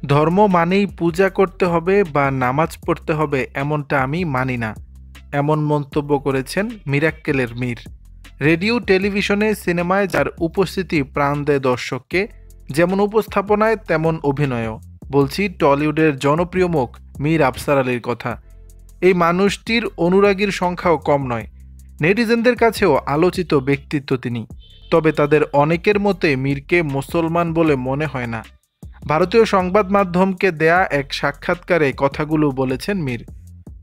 ধর্ম মানেই পূজা করতে হবে বা নামাজ পড়তে হবে এমনটা আমি মানি না, এমন মন্তব্য করেছেন মিরাক্কেলের মীর। রেডিও, টেলিভিশনে, সিনেমায় যার উপস্থিতি প্রাণ দেয় দর্শককে, যেমন উপস্থাপনায় তেমন অভিনয়ও। বলছি টলিউডের জনপ্রিয় মুখ মীর আফসার আলীর কথা। এই মানুষটির অনুরাগীর সংখ্যাও কম নয়, নেটিজেনদের কাছেও আলোচিত ব্যক্তিত্ব তিনি। তবে তাদের অনেকের মতে মীরকে মুসলমান বলে মনে হয় না। ভারতীয় সংবাদ মাধ্যমকে দেয়া এক সাক্ষাৎকারে কথাগুলো বলেছেন মীর।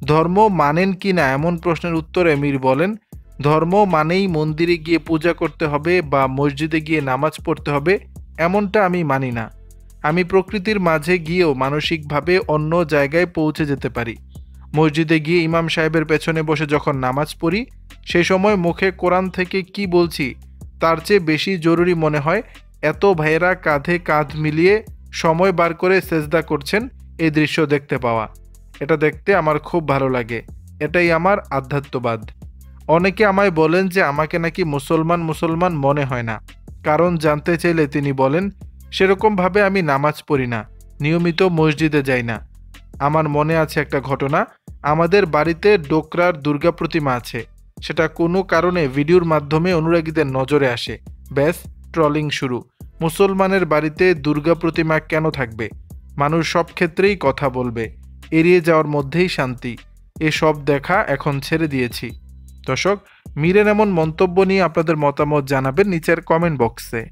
ধর্ম মানেন কি না এমন প্রশ্নের উত্তরে মীর বলেন, ধর্ম মানেই মন্দিরে গিয়ে পূজা করতে হবে বা মসজিদে গিয়ে নামাজ পড়তে হবে এমনটা আমি মানি না। আমি প্রকৃতির মাঝে গিয়েও মানসিকভাবে অন্য জায়গায় পৌঁছে যেতে পারি। মসজিদে গিয়ে ইমাম সাহেবের পেছনে বসে যখন নামাজ পড়ি, সেই সময় মুখে কোরআন থেকে কি বলছি তার চেয়ে বেশি জরুরি মনে হয় এত ভাইয়েরা কাঁধে কাঁধ মিলিয়ে সময় বার করে সেজদা করছেন এই দৃশ্য দেখতে পাওয়া। এটা দেখতে আমার খুব ভালো লাগে। এটাই আমার আধ্যাত্মবাদ। অনেকে আমায় বলেন যে আমাকে নাকি মুসলমান মুসলমান মনে হয় না। কারণ জানতে চাইলে তিনি বলেন, সেরকমভাবে আমি নামাজ পড়ি না, নিয়মিত মসজিদে যাই না। আমার মনে আছে একটা ঘটনা। আমাদের বাড়িতে ডোকরার দুর্গা প্রতিমা আছে। সেটা কোনো কারণে ভিডিওর মাধ্যমে অনুরাগীদের নজরে আসে। ব্যাস, ট্রলিং শুরু। মুসলমানের বাড়িতে দুর্গা প্রতিমা কেন থাকবে? মানুষ সব ক্ষেত্রেই কথা বলবে, এড়িয়ে যাওয়ার মধ্যেই শান্তি। এসব দেখা এখন ছেড়ে দিয়েছি। দর্শক, মীরের এমন মন্তব্য নিয়ে আপনাদের মতামত জানাবেন নিচের কমেন্ট বক্সে।